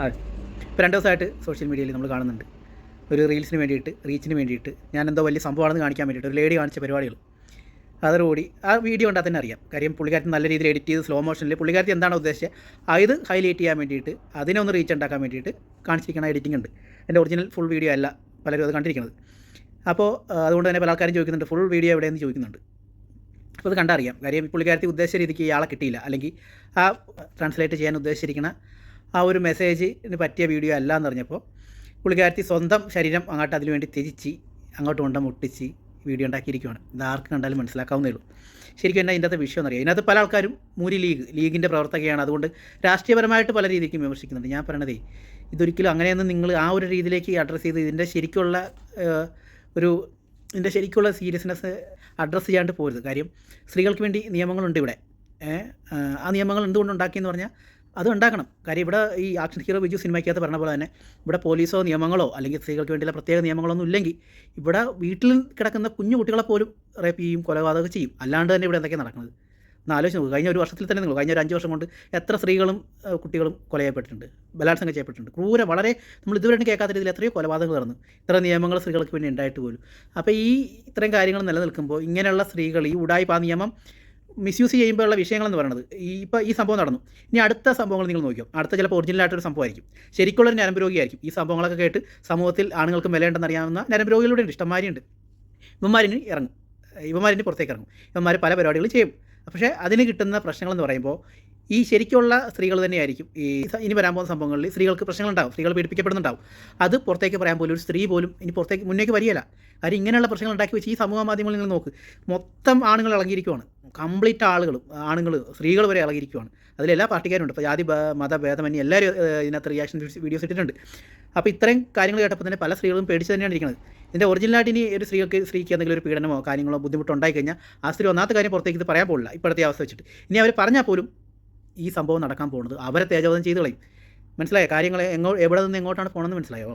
അതെ. ഇപ്പോൾ 2 ദിവസമായിട്ട് സോഷ്യൽ മീഡിയയിൽ നമ്മൾ കാണുന്നുണ്ട്. ഒരു റീൽസിന് വേണ്ടിയിട്ട്, റീച്ചിന് വേണ്ടിയിട്ട് ഞാൻ എന്തോ വലിയ സംഭവമാണെന്ന് കാണിക്കാൻ വേണ്ടിയിട്ട് ഒരു ലേഡി കാണിച്ച പരിപാടികൾ. അതോടുകൂടി ആ വീഡിയോ കണ്ടാൽ തന്നെ അറിയാം. കാര്യം പുള്ളിക്കാരത്തി നല്ല രീതിയിൽ എഡിറ്റ് ചെയ്ത് സ്ലോ മോഷനിൽ പുള്ളിക്കാരത്തി എന്താണോ ഉദ്ദേശിച്ചത് ഇത് ഹൈലൈറ്റ് ചെയ്യാൻ വേണ്ടിയിട്ട് അതിനെ ഒന്ന് റീച്ച് ഉണ്ടാക്കാൻ വേണ്ടിയിട്ട് കാണിച്ചിരിക്കുന്ന എഡിറ്റിംഗ് ഉണ്ട്. എൻ്റെ ഒറിജിനൽ ഫുൾ വീഡിയോ അല്ല പലരും അത് കണ്ടിരിക്കുന്നത്. അപ്പോൾ അതുകൊണ്ട് തന്നെ പല ആൾക്കാരും ചോദിക്കുന്നുണ്ട് ഫുൾ വീഡിയോ എവിടെയെന്ന് ചോദിക്കുന്നുണ്ട്. അപ്പോൾ അത് കണ്ടറിയാം. കാര്യം പുള്ളിക്കാരത്തി ഉദ്ദേശിച്ച രീതിക്ക് ഇയാളെ കിട്ടിയില്ല, അല്ലെങ്കിൽ ആ ട്രാൻസ്ലേറ്റ് ചെയ്യാൻ ഉദ്ദേശിച്ചിരിക്കുന്ന ആ ഒരു മെസ്സേജിന് പറ്റിയ വീഡിയോ അല്ല എന്നറിഞ്ഞപ്പോൾ പുള്ളിക്കാരത്തി സ്വന്തം ശരീരം അങ്ങോട്ട് അതിനു വേണ്ടി തിരിച്ച് അങ്ങോട്ട് കൊണ്ട മുട്ടിച്ച് വീഡിയോ ഉണ്ടാക്കിയിരിക്കുകയാണ്. ഇത് ആർക്ക് കണ്ടാലും മനസ്സിലാക്കാവുന്നേ ഉള്ളൂ. ശരിക്കും എന്നാ ഇതിൻ്റെ വിഷയം എന്നറിയാം. ഇതിനകത്ത് പല ആൾക്കാരും മൂരി ലീഗിൻ്റെ പ്രവർത്തകയാണ്, അതുകൊണ്ട് രാഷ്ട്രീയപരമായിട്ട് പല രീതിക്കും വിമർശിക്കുന്നുണ്ട്. ഞാൻ പറയണതേ ഇതൊരിക്കലും അങ്ങനെയൊന്നും നിങ്ങൾ ആ ഒരു രീതിയിലേക്ക് അഡ്രസ്സ് ചെയ്ത് ഇതിൻ്റെ ശരിക്കുള്ള സീരിയസ്നെസ് അഡ്രസ്സ് ചെയ്യാണ്ട് പോരുത്. കാര്യം സ്ത്രീകൾക്ക് വേണ്ടി നിയമങ്ങളുണ്ട് ഇവിടെ. ആ നിയമങ്ങൾ എന്തുകൊണ്ട് ഉണ്ടാക്കിയെന്ന് പറഞ്ഞാൽ അത് ഉണ്ടാക്കണം. കാര്യം ഇവിടെ ഈ ആക്ഷൻ ഹീറോ ബിജു സിനിമയ്ക്കകത്ത് പറഞ്ഞ പോലെ തന്നെ ഇവിടെ പോലീസോ നിയമങ്ങളോ അല്ലെങ്കിൽ സ്ത്രീകൾക്ക് വേണ്ടിയുള്ള പ്രത്യേക നിയമങ്ങളൊന്നും ഇല്ലെങ്കിൽ ഇവിടെ വീട്ടിൽ കിടക്കുന്ന കുഞ്ഞു കുട്ടികളെ പോലും റേപ്പ് ചെയ്യും, കൊലപാതകം ചെയ്യും. അല്ലാണ്ട് തന്നെ ഇവിടെ എന്തൊക്കെയാണ് നടക്കുന്നത് എന്ന് ആലോചിച്ച് നോക്കുക. കഴിഞ്ഞ ഒരു വർഷത്തിൽ തന്നെ കഴിഞ്ഞ ഒരു 5 വർഷം കൊണ്ട് എത്ര സ്ത്രീകളും കുട്ടികളും കൊല ചെയ്യപ്പെട്ടിട്ടുണ്ട്, ബലാത്സംഗം ചെയ്യപ്പെട്ടിട്ടുണ്ട്. ക്രൂര നമ്മൾ ഇതുവരെ കേൾക്കാത്ത രീതിയിൽ എത്രയോ കൊലപാതകങ്ങൾ നടന്നു. ഇത്ര നിയമങ്ങൾ സ്ത്രീകൾക്ക് വേണ്ടി ഉണ്ടായിട്ട് പോലും. അപ്പോൾ ഇത്രയും കാര്യങ്ങൾ നിലനിൽക്കുമ്പോൾ ഇങ്ങനെയുള്ള സ്ത്രീകൾ ഈ ഉഡായിപ്പ് ആ നിയമം മിസ്യൂസ് ചെയ്യുമ്പോഴുള്ള വിഷയങ്ങളെന്ന് പറയുന്നത് ഈ സംഭവം നടന്നു. ഇനി അടുത്ത സംഭവങ്ങൾ നിങ്ങൾ നോക്കിയോ, അടുത്ത ചിലപ്പോൾ ഒറിജിനലായിട്ടൊരു സംഭവമായിരിക്കും, ശരിക്കുള്ളൊരു ഞരമ്പ് രോഗിയായിരിക്കും. ഈ സംഭവങ്ങളൊക്കെ കേട്ട് സമൂഹത്തിൽ ആണുങ്ങൾക്ക് വിലയുണ്ടെന്ന് അറിയാവുന്ന ഞരമ്പ് രോഗികളുടെ ഉണ്ട്, ഇഷ്ടംമാരിയുണ്ട്. ഇവന്മാരിന് പുറത്തേക്ക് ഇറങ്ങും, ഇവന്മാർ പല പരിപാടികൾ ചെയ്യും. പക്ഷേ അതിന് കിട്ടുന്ന പ്രശ്നങ്ങളെന്ന് പറയുമ്പോൾ ഈ ശരിക്കുള്ള സ്ത്രീകൾ തന്നെയായിരിക്കും ഇനി വരാൻ പോകുന്ന സംഭവങ്ങളിൽ സ്ത്രീകൾക്ക് പ്രശ്നങ്ങളുണ്ടാകും, സ്ത്രീകൾ പീഡിപ്പിക്കപ്പെടുന്നുണ്ടാവും. അത് പുറത്തേക്ക് പറയാൻ പോലും ഒരു സ്ത്രീ പോലും ഇനി മുന്നേക്ക് വരികയില്ല. കാര്യം ഇങ്ങനെയുള്ള പ്രശ്നങ്ങൾ ഉണ്ടാക്കി വെച്ച് ഈ സമൂഹ മാധ്യമങ്ങൾ നിങ്ങൾ നോക്ക്, മൊത്തം ആണുങ്ങൾ ഇളകിയിരിക്കുവാണ്. കംപ്ലീറ്റ് ആണുങ്ങൾ സ്ത്രീകൾ വരെ ഇളകിയിരിക്കുവാണ്. അതിലെല്ലാ പാർട്ടിക്കാരുണ്ട്. ഇപ്പോൾ ജാതി മതഭേദമന്യേ എല്ലാവരും ഇതിനകത്ത് റിയാക്ഷൻ വീഡിയോസ് ഇട്ടിട്ടുണ്ട്. അപ്പോൾ ഇത്രയും കാര്യങ്ങൾ കേട്ടപ്പോൾ തന്നെ പല സ്ത്രീകളും പേടിച്ച് തന്നെയാണ് ഇരിക്കുന്നത്. ഇതിൻ്റെ ഒറിജിനലായിട്ട് ഇനി ഒരു സ്ത്രീക്ക് എന്തെങ്കിലും ഒരു പീഡനമോ കാര്യങ്ങളോ ബുദ്ധിമുട്ടോ ഉണ്ടായി കഴിഞ്ഞാൽ ആ സ്ത്രീ ഒന്നാമത്തെ കാര്യം പുറത്തേക്ക് ഇത് പറയാൻ പോകില്ല ഇപ്പോഴത്തെ അവസ്ഥ വെച്ചിട്ട്. ഇനി അവർ പറഞ്ഞാൽ പോലും ഈ സംഭവം നടക്കാൻ പോകുന്നത് അവരെ തേജോധം ചെയ്ത് കളയും. മനസ്സിലായോ? കാര്യങ്ങൾ എവിടെ നിന്ന് എങ്ങോട്ടാണ് പോകണമെന്ന് മനസ്സിലായോ?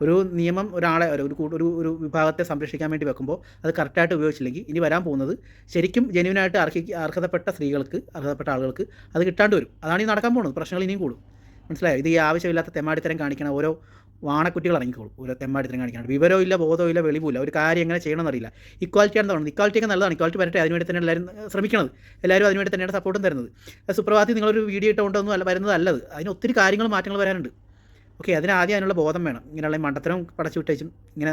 ഒരു നിയമം ഒരാളെ ഒരു വിഭാഗത്തെ സംരക്ഷിക്കാൻ വേണ്ടി വെക്കുമ്പോൾ അത് കറക്റ്റായിട്ട് ഉപയോഗിച്ചില്ലെങ്കിൽ ഇനി വരാൻ പോകുന്നത് ശരിക്കും ജെന്യൂനായിട്ട് അർഹതപ്പെട്ട സ്ത്രീകൾക്ക്, അർഹതപ്പെട്ട ആളുകൾക്ക് അത് കിട്ടാണ്ട് വരും. അതാണ് ഈ നടക്കാൻ പോകുന്നത്. പ്രശ്നങ്ങൾ ഇനിയും കൂടും. മനസ്സിലായോ? ഇത് ഈ ആവശ്യമില്ലാത്ത തെമ്മാടിത്തരം കാണിക്കണ ഓരോ വാണക്കുട്ടികൾ ഇറങ്ങിക്കോളും. ഓരോ തെമ്മാടിത്തരം കാണിക്കണം. വിവരവും ഇല്ല, ബോധവും ഇല്ല, വെളിവില്ല. ഒരു കാര്യം എങ്ങനെ ചെയ്യണമെന്നറിയില്ല. ഇക്വാലിറ്റിയാണ് തോന്നുന്നത്. ഇക്വാലിറ്റിയൊക്കെ നല്ലതാണ്. ഇക്വാലിറ്റി വരട്ടെ. അതിനുവേണ്ടി തന്നെ എല്ലാവരും ശ്രമിക്കണത്. എല്ലാവരും അതിനുവേണ്ടി തന്നെയാണ് സപ്പോർട്ടും തരുന്നത്. സുപ്രഭാതത്തിൽ നിങ്ങളൊരു വീഡിയോ ഇട്ടുകൊണ്ടൊന്നും അല്ല വരുന്നത് അല്ലത്. അതിന് ഒത്തിരി കാര്യങ്ങളും മാറ്റങ്ങൾ വരാനുണ്ട്. ഓക്കെ, അതിനുള്ള ബോധം വേണം. ഇങ്ങനെയുള്ള മണ്ടത്തരം പടച്ചു വിട്ടേച്ചും ഇങ്ങനെ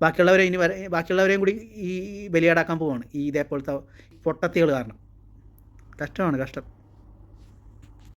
ബാക്കിയുള്ളവരെയും കൂടി ഈ ബലിയാടാക്കാൻ പോവുകയാണ് ഇതേപോലത്തെ പൊട്ടത്തികൾ കാരണം. കഷ്ടമാണ്.